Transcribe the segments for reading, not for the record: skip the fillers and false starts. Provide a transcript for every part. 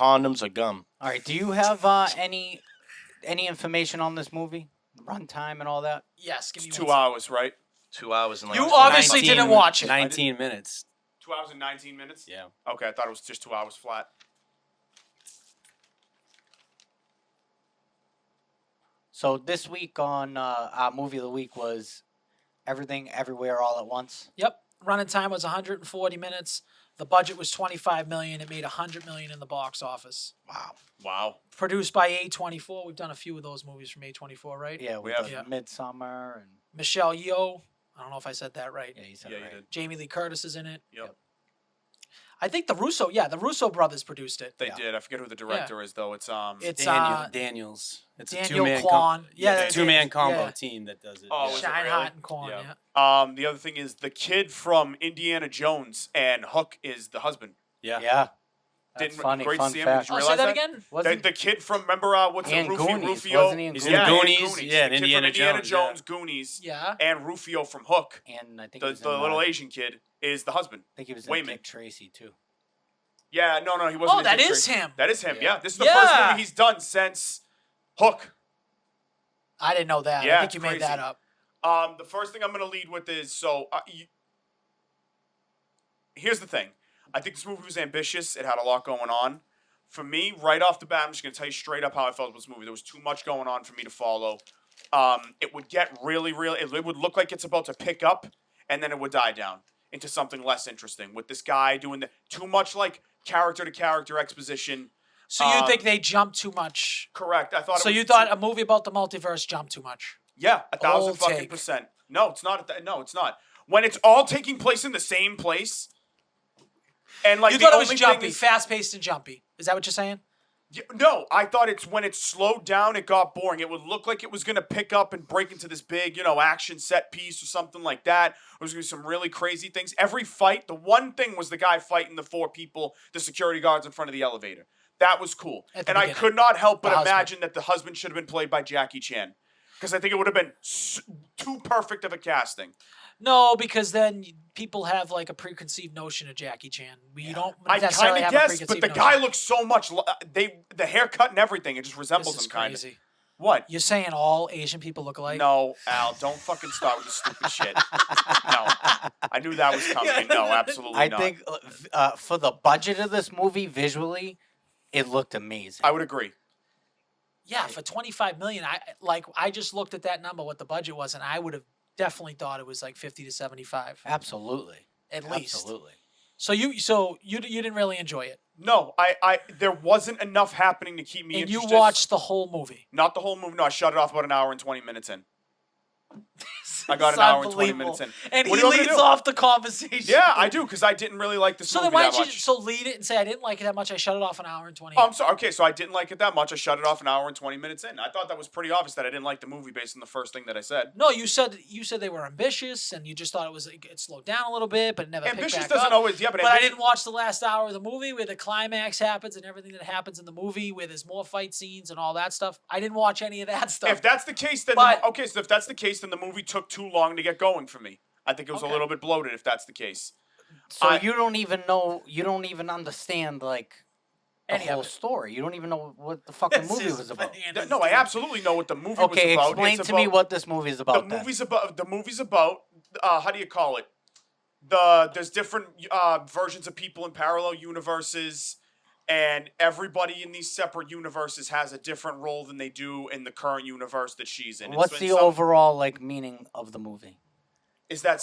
condoms or gum. All right. Do you have any information on this movie, runtime and all that? Yes, give me It's 1 2 second. hours, right? 2 hours and like You obviously 19 didn't watch it. 19 minutes. 2 hours and 19 minutes? Yeah. Okay, I thought it was just 2 hours flat. So this week on our movie of the week was Everything Everywhere All at Once. Yep. Running time was 140 minutes. The budget was 25 million. It made 100 million in the box office. Wow. Wow. Produced by A24. We've done a few of those movies from A24, right? Yeah, we Yeah. have Yeah. Midsummer and Michelle Yeoh. I don't know if I said that right. yeah, you said Yeah, it you right. did. Jamie Lee Curtis is in it. Yep. I think the Russo brothers produced it. They Yeah. did. I forget who the director is though. It's It's Daniels. It's a Daniel two-man Kwan. Yeah, it's a it two-man is. combo Yeah. team that does it. Oh, yeah. is it Shine really? Hot and Kwan. Yeah. Yeah. the other thing is the kid from Indiana Jones and Hook is the husband. Yeah. Yeah. That's Didn't funny. great Fun to see him. fact. Did you Oh, say realize that that? again? Wasn't The kid from remember what's and it? Goonies. Rufio. Wasn't he in He's Goonies? in and Goonies. Goonies. Yeah, and The kid Indiana from Indiana Jones, Jones, Goonies, Yeah. and Rufio from Hook. And I think The he was the in, little Asian kid is the husband. I think he was in Wayman. Dick Tracy too. Yeah, no, he wasn't. Oh, in that Dick is Tracy. him. That is him. Yeah. Yeah, this is the first Yeah. movie he's done since Hook. I didn't know that. Yeah, I think you it's made that crazy. up. The first thing I'm going to lead with is here's the thing. I think this movie was ambitious. It had a lot going on. For me, right off the bat, I'm just going to tell you straight up how I felt about this movie. There was too much going on for me to follow. It would get really, it would look like it's about to pick up, and then it would die down into something less interesting with this guy doing too much like character-to-character exposition. So you think they jumped too much? Correct. I thought. So it was you thought too- a movie about the multiverse jumped too much? Yeah, 1,000 Bold fucking take. percent. No, it's not. No, it's not. When it's all taking place in the same place, and like You the thought it was only jumpy, thing is, fast-paced and jumpy. Is that what you're saying? no, I thought it's when it slowed down, it got boring. It would look like it was gonna pick up and break into this big, action set piece or something like that. There was gonna be some really crazy things. Every fight, the one thing was the guy fighting the 4 people, the security guards in front of the elevator. That was cool, At the and I beginning. could not help but The husband. imagine that the husband should have been played by Jackie Chan. Because I think it would have been too perfect of a casting. No, because then people have like a preconceived notion of Jackie Chan. You don't I necessarily kind have of a guess, preconceived but the notion. guy looks so much. The haircut and everything, it just resembles This is him kind of. crazy. What? You're saying all Asian people look alike? No, Al, don't fucking start with the stupid shit. No, I knew that was coming. No, absolutely I not. think for the budget of this movie, visually, it looked amazing. I would agree. Yeah, for 25 million, I just looked at that number, what the budget was, and I would have definitely thought it was like 50 to 75 Absolutely. at least. Absolutely. So you didn't really enjoy it, No, there wasn't enough happening to keep me and you interested. watched the whole movie. Not the whole movie. No, I shut it off about an hour and 20 minutes in. I got It's an hour and 20 unbelievable. minutes in. And What he do you want me to leads do? off the conversation. Yeah, I do, because I didn't really like this So movie then why that don't you much. so lead it and say I didn't like it that much? I shut it off an hour and 20. Oh, I'm sorry. Okay, so I didn't like it that much. I shut it off an hour and 20 minutes in. I thought that was pretty obvious that I didn't like the movie based on the first thing that I said. No, you said they were ambitious, and you just thought it slowed down a little bit, but it never picked Ambitious back doesn't up. always, yeah, but But I ambitious, didn't watch the last hour of the movie where the climax happens and everything that happens in the movie, where there's more fight scenes and all that stuff. I didn't watch any of that stuff. if that's the case, then But- so if that's the case, then the movie took too long to get going for me. I think it was a Okay. little bit bloated. If that's the case, So I- you don't even understand like the Any of whole it. story. You don't even know what the fucking This movie is was about. bananas, no, I dude. absolutely know what the movie Okay, was about. explain It's to me about- what this movie is about. the then. movie's about. The movie's about. How do you call it? There's different versions of people in parallel universes, and everybody in these separate universes has a different role than they do in the current universe that she's in. What's the overall like meaning of the movie? Is that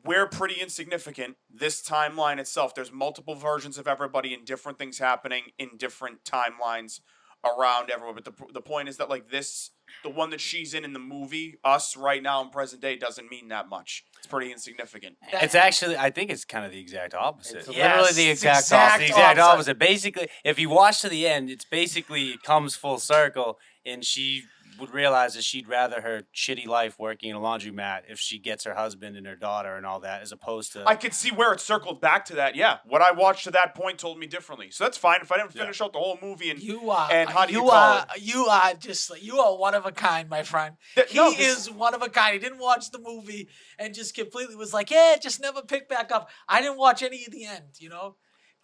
we're pretty insignificant. This timeline itself, there's multiple versions of everybody and different things happening in different timelines around everyone. But the point is that like the one that she's in the movie, us right now in present day, doesn't mean that much. It's pretty insignificant. It's actually, I think it's kind of the exact opposite. It's Yes, literally the it's exact It's the exact opposite. opposite. Basically, if you watch to the end, it's basically it comes full circle, and she would realize that she'd rather her shitty life working in a laundromat if she gets her husband and her daughter and all that, as opposed to I could see where it circled back to that. Yeah, what I watched to that point told me differently. So that's fine if I didn't finish out the whole movie. And You are. And how do you you call are. You are just like you are one of a kind, my friend. He no, this- is one of a kind. He didn't watch the movie and just completely was like, yeah, just never picked back up. I didn't watch any of the end.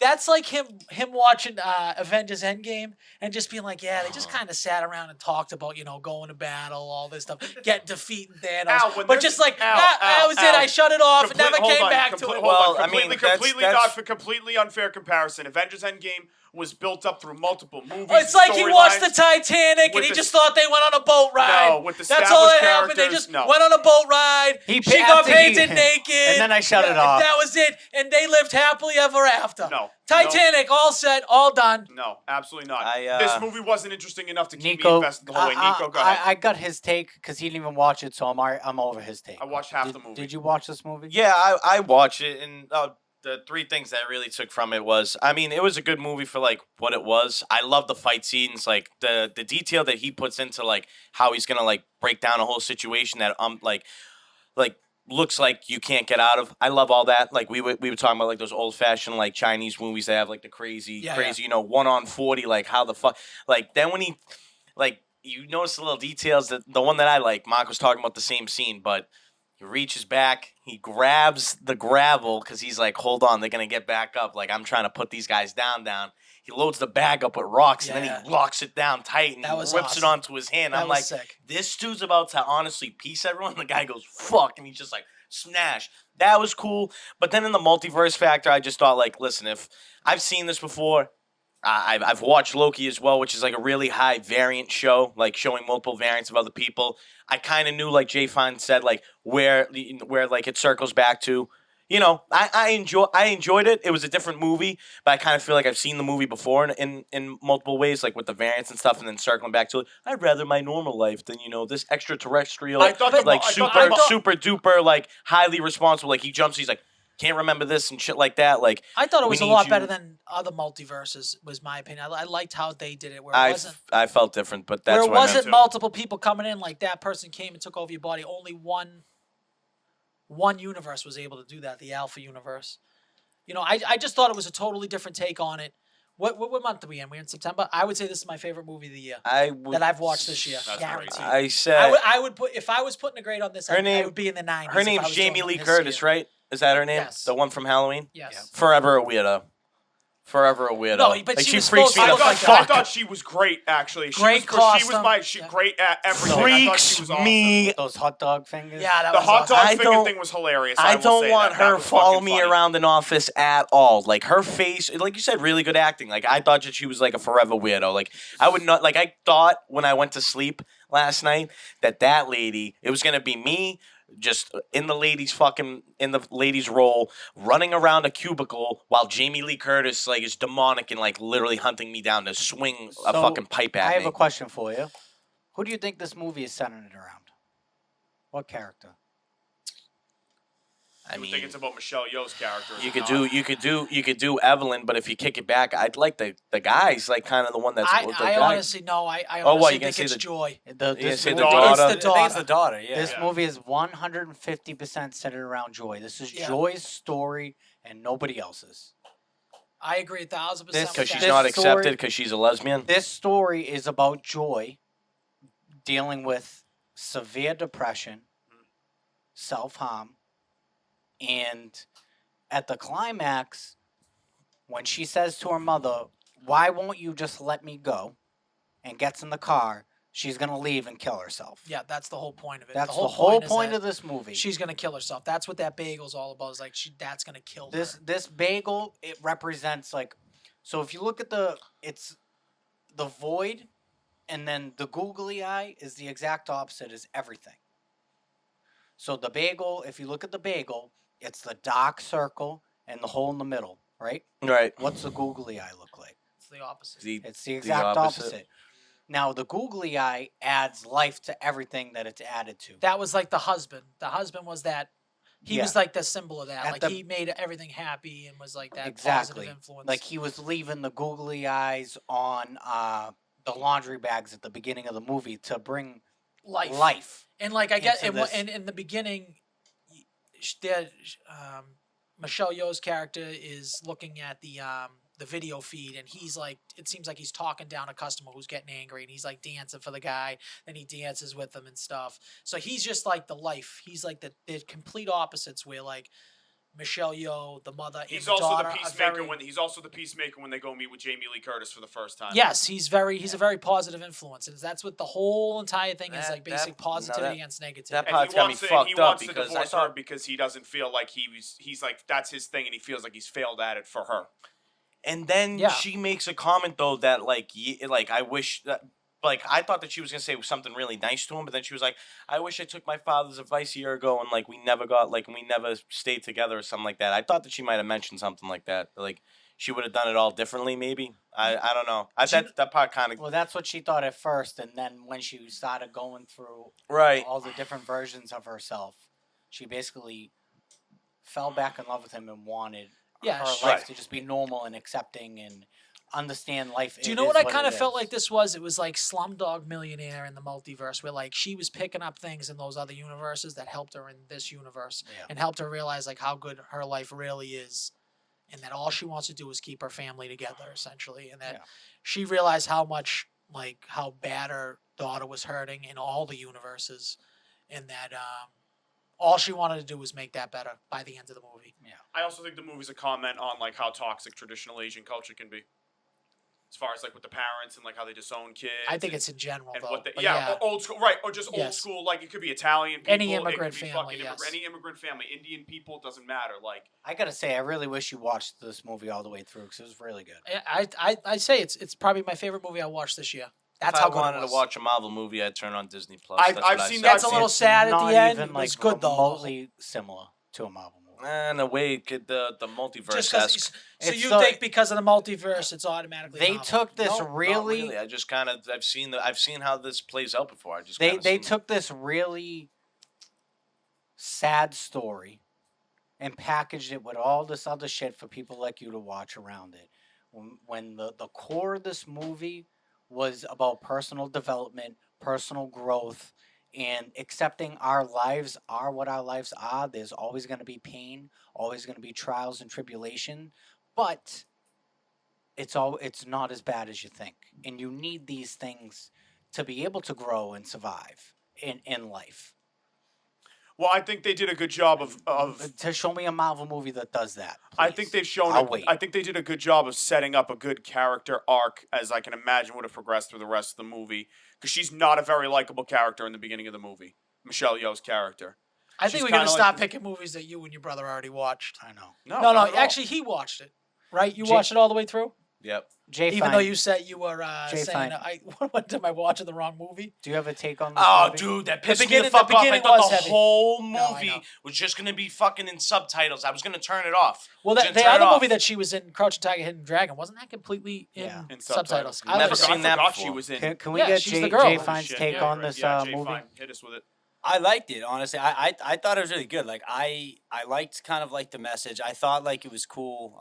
That's like him watching Avengers Endgame and just being like, yeah, they just kind of sat around and talked about, going to battle, all this stuff, get defeating Thanos. Al, when but there's- just like, Al, that Al, was it. Al. I shut it off. Complete- Never hold came on, back complete- to it. Hold on, Well, I mean, completely that's- dodged for completely unfair comparison. Avengers Endgame was built up through multiple movies. It's like he watched the storylines. Titanic and With he the- just thought they went on a boat ride. No, with That's all that established happened. They characters, just no. went on a boat ride. He She got after he- painted naked. and then I shut it off. That was it. And they lived happily ever after. No. Titanic, all set, all done. No, absolutely not. I, This movie wasn't interesting enough to keep me Nico, invested the whole way. Nico, go ahead. I got his take because he didn't even watch it, so I'm over his take. I watched half Did- the movie. Did you watch this movie? Yeah, I watched it, and the three things that I really took from it was, I mean, it was a good movie for like what it was. I love the fight scenes, like the detail that he puts into like how he's gonna like break down a whole situation that like looks like you can't get out of. I love all that. Like we were talking about like those old fashioned like Chinese movies that have like the crazy, Yeah, crazy, 1 on 40, like how the fuck, like then when he, like you notice the little details that the one that I like, Mark was talking about the same scene, but he reaches back, he grabs the gravel because he's like, hold on, they're gonna get back up. Like I'm trying to put these guys down. He loads the bag up with rocks and then Yeah. he locks it down tight and That was whips it awesome. onto his hand. That I'm was like, sick. this dude's about to honestly piece everyone. The guy goes, fuck, and he's just like, smash. That was cool. But then in the multiverse factor, I just thought, like, listen, if I've seen this before, I've watched Loki as well, which is like a really high variant show, like showing multiple variants of other people. I kind of knew, like Jay Fine said, like where like it circles back to. I enjoyed it. It was a different movie, but I kind of feel like I've seen the movie before in multiple ways, like with the variants and stuff, and then circling back to it. I'd rather my normal life than this extraterrestrial, I thought the- like I super thought- super duper, like highly responsible. Like he jumps, he's like can't remember this and shit like that. Like I thought it we was a need lot you- better than other multiverses, was my opinion. I liked how they did it, where it wasn't I felt different, but that's where it what I meant. wasn't too. multiple people coming in, like that person came and took over your body. Only one universe was able to do that, the Alpha universe. I just thought it was a totally different take on it. What month are we in? We're in September. I would say this is my favorite movie of the year that I've watched this year. That's Guaranteed. great. I said I would put, if I was putting a grade on this, Her I name- would be in the 90s. her if I name's was doing Jamie Lee this Curtis, year. right? Is that her name? Yes. The one from Halloween. Yes. Forever a weirdo. Forever a weirdo. No, but like, she she was freaks supposed me to the look like that. I fuck. thought she was great, actually. Great she was costume. my great at everything. I thought Freaks she was awesome. me. Those hot dog fingers. Yeah, that The was hot awesome. dog I finger don't- thing was hilarious. I will don't say want that. That her was follow fucking me funny. around an office at all. Like her face, like you said, really good acting. Like I thought that she was like a forever weirdo. Like I would not, like I thought when I went to sleep last night that lady, it was gonna be me, just in the lady's role, running around a cubicle while Jamie Lee Curtis like is demonic and like literally hunting me down to swing a So, fucking pipe at I have me. a question for you. Who do you think this movie is centered around? What character? I I mean, think it's about Michelle Yeoh's character. you could do Evelyn, but if you kick it back, I'd like the guys, like kind of the one that's the I guy. honestly no. I Oh, what, honestly you gonna think say it's the- Joy. This say the movie- daughter? It's the I daughter. think it's the daughter. Yeah. This Yeah. movie is 150% centered around Joy. This is Yeah. Joy's story and nobody else's. I agree 1,000%. This- with Because she's that. This not story- accepted because she's a lesbian. This story is about Joy dealing with severe depression, self-harm, and at the climax, when she says to her mother, "Why won't you just let me go?" and gets in the car, she's gonna leave and kill herself. Yeah, that's the whole point of it. That's the whole is point that of this movie. she's gonna kill herself. That's what that bagel's all about. Is like that's gonna kill her. This bagel, it represents like, so if you look at it's the void, and then the googly eye is the exact opposite, is everything. So the bagel, if you look at the bagel, it's the dark circle and the hole in the middle, right? Right. What's the googly eye look like? It's the opposite. It's the exact opposite. opposite. Now the googly eye adds life to everything that it's added to. That was like the husband. The husband was that. He Yeah. was like the symbol of that. At Like the- he made everything happy and was like that Exactly. positive influence. Like he was leaving the googly eyes on the laundry bags at the beginning of the movie to bring life. And like I get, into this. and in the beginning, Michelle Yeoh's character is looking at the video feed, and he's like, it seems like he's talking down a customer who's getting angry, and he's like dancing for the guy, then he dances with them and stuff. So he's just like the life. He's like the complete opposites. Where like Michelle Yeoh, the mother, and He's the also daughter the are peacemaker very, when they go meet with Jamie Lee Curtis for the first time. Yes, he's a very positive influence, and that's what the whole entire thing is, That- like basic that- positivity no, that- against negativity. that And part's he got me wants to, fucked he up wants to because I divorce her thought because he doesn't feel like he's like that's his thing and he feels like he's failed at it for her. And then Yeah. she makes a comment though that like like I wish that like I thought that she was gonna say something really nice to him, but then she was like, I wish I took my father's advice a year ago and like we never stayed together or something like that. I thought that she might have mentioned something like that. Like she would have done it all differently, maybe. I don't know. That part kind of Well, that's what she thought at first, and then when she started going through right. all the different versions of herself, she basically fell back in love with him and wanted Yeah, her she- life Right. to just be normal and accepting and understand life. Do you it know is what I kind it of felt is. like this was? It was like Slumdog Millionaire in the multiverse, where like she was picking up things in those other universes that helped her in this universe Yeah. and helped her realize like how good her life really is, and that all she wants to do is keep her family together, essentially, and that Yeah. she realized how much like how bad her daughter was hurting in all the universes, and that all she wanted to do was make that better by the end of the movie. I also think the movie's a comment on like how toxic traditional Asian culture can be, as far as like with the parents and like how they disown kids. I think and, it's in general and though. what they, but yeah, or old school, right? Or just old Yes. school, like it could be Italian people, Any it immigrant could be family, fucking yes. any immigrant family, Indian people, doesn't matter. Like I gotta say, I really wish you watched this movie all the way through because it was really good. I say it's probably my favorite movie I watched this year. That's if how I good it wanted was. to watch a Marvel movie, I'd turn on Disney Plus. I've That's what I seen said. That's a little It's sad at not the end. even, It was like, good though. remotely similar to a Marvel movie. And the way the multiverse Just has. because so It's you the- think because of the multiverse, it's automatically They Marvel. took this No, not really. I just kind of I've seen how this plays out before. I just They kinda they seen- took this really sad story and packaged it with all this other shit for people like you to watch around it. When the core of this movie was about personal development, personal growth, and accepting our lives are what our lives are. There's always going to be pain, always going to be trials and tribulation, but it's not as bad as you think. And you need these things to be able to grow and survive in life. well, I think they did a good job of To show me a Marvel movie that does that. I please. think they've shown I'll it. wait. I think they did a good job of setting up a good character arc, as I can imagine would have progressed through the rest of the movie. Because she's not a very likable character in the beginning of the movie. Michelle Yeoh's character. I think she's we're gonna kinda like stop this- picking movies that you and your brother already watched. I know. No, not at all. actually, he watched it. Right? You Jay- watched it all the way through, Yep. Jay, even Fine, though you said you were Jay saying, Fine. what am I watching the wrong movie? do you have a take on this Oh, movie? dude, that The pissed me beginning- the fuck the off. I beginning thought was the heavy. whole No, I movie know. was just gonna be fucking in subtitles. I was gonna turn it off. Well, Just that, the turn it other movie off. that she was in, Crouching Tiger, Hidden Dragon, wasn't that completely in, Yeah. In subtitles? I Never was- seen that forgot she before. was in. Can we Yeah, get she's Jay, the girl. Jay Holy Fine's Shit, take yeah, on right. this Yeah, Jay movie? Fine, hit us with it. I liked it, honestly. I thought it was really good. Like I liked kind of like the message. I thought like it was cool.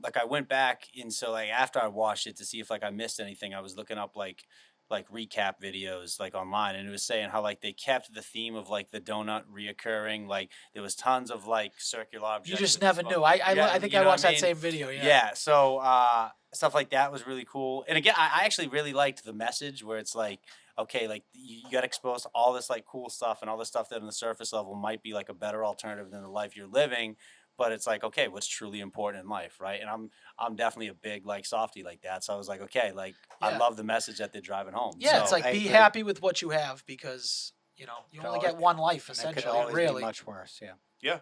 Like I went back and so like after I watched it to see if like I missed anything, I was looking up like recap videos like online, and it was saying how like they kept the theme of like the donut reoccurring. Like there was tons of like circular objects. You just with never this knew. one. I Yeah, think you I know what watched that mean? same video. Yeah. Yeah. So stuff like that was really cool. And again, I actually really liked the message where it's like, okay, like you got exposed to all this like cool stuff and all this stuff that on the surface level might be like a better alternative than the life you're living. But it's like, okay, what's truly important in life, right? And I'm definitely a big like softie like that. So I was like, okay, like I Yeah. love the message that they're driving home. Yeah, So- it's like I be agree. happy with what you have because you know you Could only always get one life And that could essentially. always Really. be much worse. Yeah. Yeah,